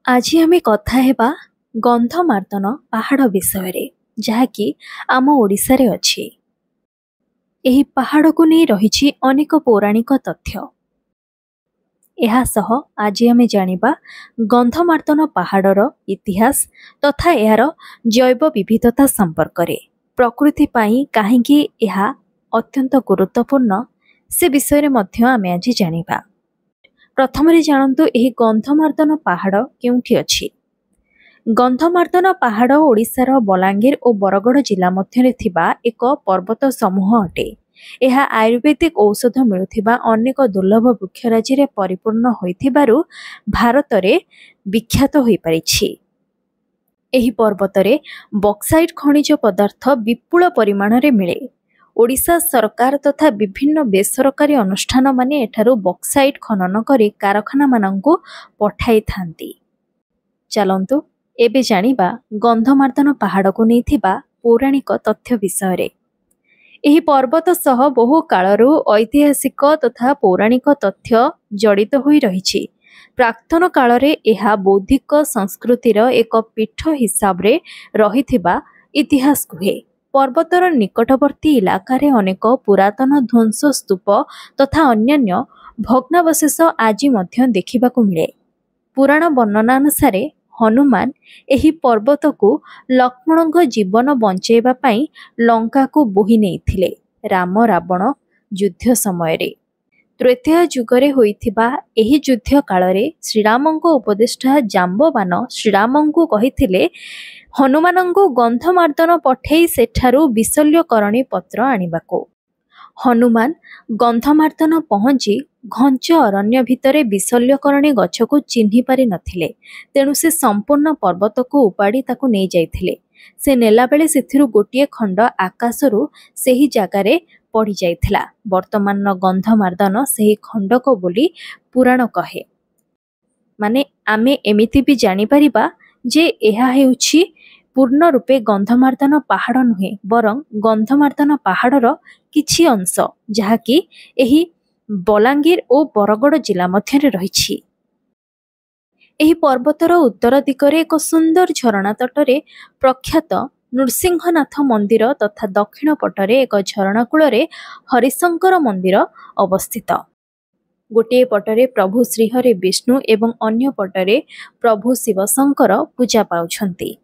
आज आमे कथा हेबा गंधमार्दन पहाड़ विषय जहाँकि आम ओडिशा रे अछि। एही पहाड़ को नहीं रही अनेक पौराणिक तथ्य। एहा सह आज आमे जानिबा गंधमार्दन पहाड़र इतिहास तथा यार जैव विविधता संपर्क रे। प्रकृति पाई काहेकि एहा अत्यंत गुरुत्वपूर्ण से विषय रे मध्य आमे आज जानिबा। प्रथम जानतु एही गंधमार्दन पहाड़ केउठी अछि। गंधमार्दन पहाड़ ओडिशार बलांगीर और बरगढ़ जिला मध्य थिबा एक पर्वत समूह अटे। यह आयुर्वेदिक औषध मिलुथिबा अनेक दुर्लभ वृक्षराजी रे परिपूर्ण होइथिबारु भारत रे विख्यात होई परिछि। एही पर्वत रे बक्साइट खनिज पदार्थ विपुल परिमाण रे मिले। ओडिशा सरकार तथा विभिन्न बेसरकारी अनुष्ठान माने एठारु बक्साइट खनन करी कारखाना मानंकु पठाई थांती। चलंतु एबे जानिबा गंधमार्दन पहाड़ को नैथिबा पौराणिक तथ्य विषय रे। एही पर्वत सह बहु कालरू ऐतिहासिक तथा पौराणिक तथ्य जड़ित होई रहिछि। प्राक्तन काल रे एहा बौद्धिक संस्कृतिर एक पीठ हिसाब रे रहिथिबा इतिहास कुहे। पर्वतर निकटवर्ती इलाका रे अनेक पुरातन ध्वंस स्तूप तथा अन्यान्य भग्नावशेष आज मध्य देखिबाकु मिले। पुराण वर्णना अनुसार हनुमान एही पर्वत को लक्ष्मण जीवन बंचेबा पाई लंका को बोही नेइथिले। राम रावण युद्ध समय रे त्रेतया जुगरे होइथिबा एही युद्ध काल रे श्रीरामंको उपदेष्टा जाम्बवान श्रीरामंको कहिथिले हनुमानंको गंधमार्दन पठेई सेठारु विशल्यकरणी पत्र आनिबाको। हनुमान गंधमार्दन पहुंची घंच अरण्य भितरे विशल्यकरणी गछ को चिन्हि पारि नथिले। तेणु से संपूर्ण पर्वत को उपाड़ी ताकू नहीं जाइथिले। से नेला बेले सेथिरु गोटिए खंड आकाशरु सेही जागारे पड़ी जाइथिला। वर्तमान गंधमार्दन सेही खंड को बोली पुराण कहे। माने आमे एमिति भी जानि परिबा जे एहा हेउछि पूर्ण रूपे गंधमार्दन पहाड़ नुहे बरं गंधमार्दन पहाड़र किछि अंश जहाँकि एही बलांगीर और बरगढ़ जिला मध्य रही। एही पर्वतर उत्तर दिगरे एक सुंदर झरणा तटरे प्रख्यात नृसिंहनाथ मंदिर तथा दक्षिण पटरे एक झरणा कूଳରେ हरिशंकर मंदिर अवस्थित। गोटे पटरे प्रभु श्रीहरि विष्णु एवं अन्य पटरे प्रभु शिवशंकर पूजा पाउछंती।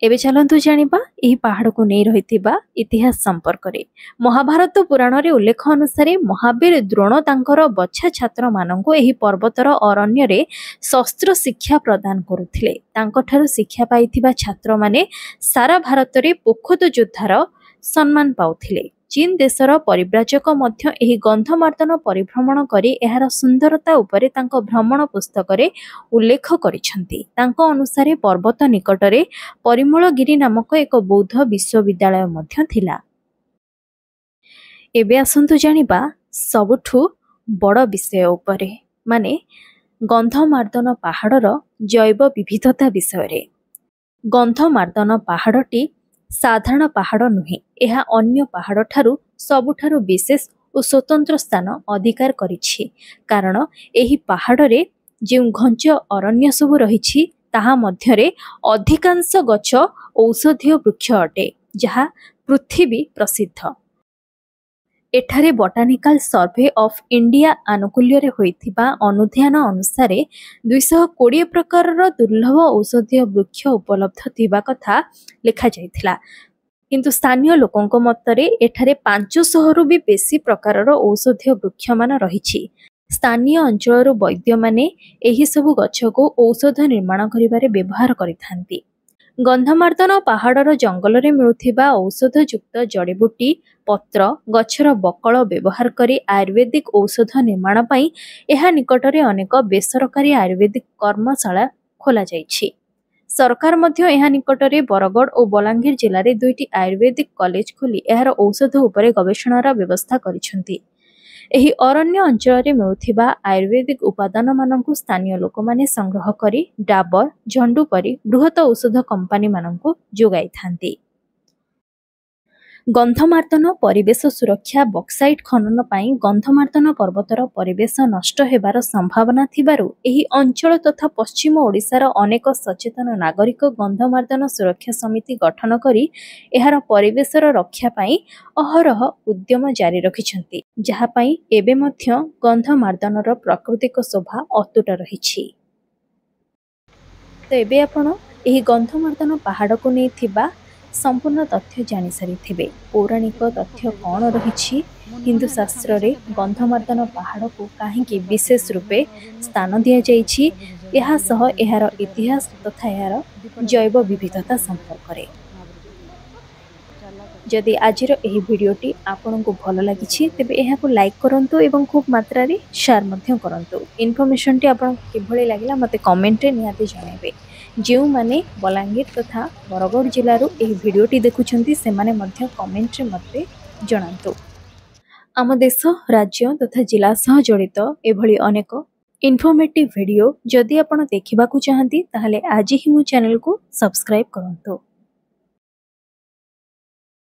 एबे चलंतु जानिबा एही पहाड़ को नहीं रहिथिबा इतिहास संपर्क रे। महाभारत पुराण रे उल्लेख अनुसार महावीर द्रोण तांकर बच्छा छात्र मानंको एही पर्वतर अरण्य रे शस्त्र शिक्षा प्रदान करुथिले। तांकठारु शिक्षा पाइथिबा छात्र माने सारा भारत रे पोखत योद्धार सम्मान पाउथिले। चीन देशर परिव्राजक मध्य एही गंधमार्दन परिभ्रमण करी एहार सुंदरता उपरे तांको भ्रमण पुस्तक रे उल्लेख करिसंती। तांको अनुसार पर्वत निकटरे परिमलगिरी नामक एक बौद्ध विश्वविद्यालय मध्य थिला। एबे आसंतु जानिबा सबुठु बड़ विषय उपरे माने गंधमार्दन पहाड़र जैव विविधता विषय रे। गंधमार्दन पहाड़टी साधारण पहाड़ नुहे। यह अन्य पहाड़ ठारू सबुठारू विशेष और स्वतंत्र स्थान अधिकार करिछि। कारण एही पहाड़ रे जे घंच अरण्य सब रहिछि ताहा मध्यरे अधिकांश गछ औषधीय वृक्ष अटे जहा पृथ्वी प्रसिद्ध। एठारे बोटानिकल सर्वे ऑफ इंडिया आनुकूल्य रे होइथिबा अनुध्यान अनुसार 220 प्रकार दुर्लभ औषधीय वृक्ष उपलब्ध थिबा कथा लिखा जाइथिला। किंतु स्थानीय लोकंक मतरे एठारे 500 रु भी बेसी प्रकार औषधीय वृक्ष मान रहिछि। स्थानीय अंचल वैद्य माने एही सबु गछ को औषध निर्माण करिबारे व्यवहार करिथांती। गंधमार्दन पहाड़र जंगल रे मिलुथिबा औषधयुक्त जड़ीबूटी पत्र गछर बकल व्यवहार करी आयुर्वेदिक औषध निर्माण पाई एहा निकटरे अनेक बेसरकारी आयुर्वेदिक कर्मशाला खोला जाइछि। सरकार मध्य एहा निकटरे बरगढ़ और बलांगीर जिले में 2टी आयुर्वेदिक कॉलेज खोली एहार औषध उपरे गवेषणार व्यवस्था करिसंती। एही अरण्य अंचल रे मिलुथिबा आयुर्वेदिक उपादान मानंकु स्थानीय लोक माने संग्रह करी डाबर झंडू परी बृहत औषध कंपनी मानंकु जोगाई थांती। ଗନ୍ଧମାର୍ଦ୍ଦନ ପରିବେଶ ସୁରକ୍ଷା ବକ୍ସାଇଟ୍ ଖନନ ପାଇଁ ଗନ୍ଧମାର୍ଦ୍ଦନ ପର୍ବତର ପରିବେଶ ନଷ୍ଟ ହେବାର ସମ୍ଭାବନା ଥିବାରୁ ଏହି ଅଞ୍ଚଳ ତଥା ପଶ୍ଚିମ ଓଡ଼ିଶାର ଅନେକ ସଚେତନ ନାଗରିକ ଗନ୍ଧମାର୍ଦ୍ଦନ ସୁରକ୍ଷା ସମିତି ଗଠନ କରି ଏହାର ପରିବେଶର ରକ୍ଷା ପାଇଁ ଅହରହ ଉଦ୍ୟମ ଜାରି ରଖିଛନ୍ତି, ଯାହା ପାଇଁ ଏବେ ମଧ୍ୟ ଗନ୍ଧମାର୍ଦ୍ଦନର ପ୍ରାକୃତିକ ଶୋଭା ଅତୁଟ ରହିଛି। ତ ଏବେ ଆପଣ ଏହି ଗନ୍ଧମାର୍ଦ୍ଦନ ପାହାଡ଼କୁ ନେଇଥିବା ସମ୍ପୂର୍ଣ୍ଣ ତଥ୍ୟ ଜାଣିସାରିଥିବେ। ପୌରାଣିକ ତଥ୍ୟ କ'ଣ ରହିଛି, ହିନ୍ଦୁ ଶାସ୍ତ୍ରରେ ଗନ୍ଧମାର୍ଦ୍ଦନ ପାହାଡ଼କୁ କାହିଁକି ବିଶେଷ ରୂପେ ସ୍ଥାନ ଦିଆଯାଇଛି, ଏହା ସହ ଏହାର ଇତିହାସ ତଥା ଏହାର ଜୈବ ବିବିଧତା ସମ୍ପର୍କରେ। ଯଦି ଆଜିର ଏହି ଭିଡ଼ିଓଟି ଆପଣଙ୍କୁ ଭଲ ଲାଗିଛି ତେବେ ଏହାକୁ ଲାଇକ୍ କରନ୍ତୁ ଏବଂ ଖୁବ୍ ମାତ୍ରାରେ ସେୟାର ମଧ୍ୟ କରନ୍ତୁ। ଇନଫର୍ମେସନ୍ଟି ଆପଣଙ୍କୁ କିଭଳି ଲାଗିଲା ମୋତେ କମେଣ୍ଟରେ ନିହାତି ଜଣାଇବେ। ଯେଉଁମାନେ ବଲାଙ୍ଗୀର ତଥା ବରଗଡ଼ ଜିଲ୍ଲାରୁ ଏହି ଭିଡ଼ିଓଟି ଦେଖୁଛନ୍ତି ସେମାନେ ମଧ୍ୟ କମେଣ୍ଟରେ ମୋତେ ଜଣାନ୍ତୁ। ଆମ ଦେଶ, ରାଜ୍ୟ ତଥା ଜିଲ୍ଲା ସହ ଜଡ଼ିତ ଏଭଳି ଅନେକ ଇନଫର୍ମେଟିଭ୍ ଭିଡ଼ିଓ ଯଦି ଆପଣ ଦେଖିବାକୁ ଚାହାନ୍ତି ତାହେଲେ ଆଜି ହିଁ ମୋ ଚ୍ୟାନେଲକୁ ସବସ୍କ୍ରାଇବ୍ କରନ୍ତୁ।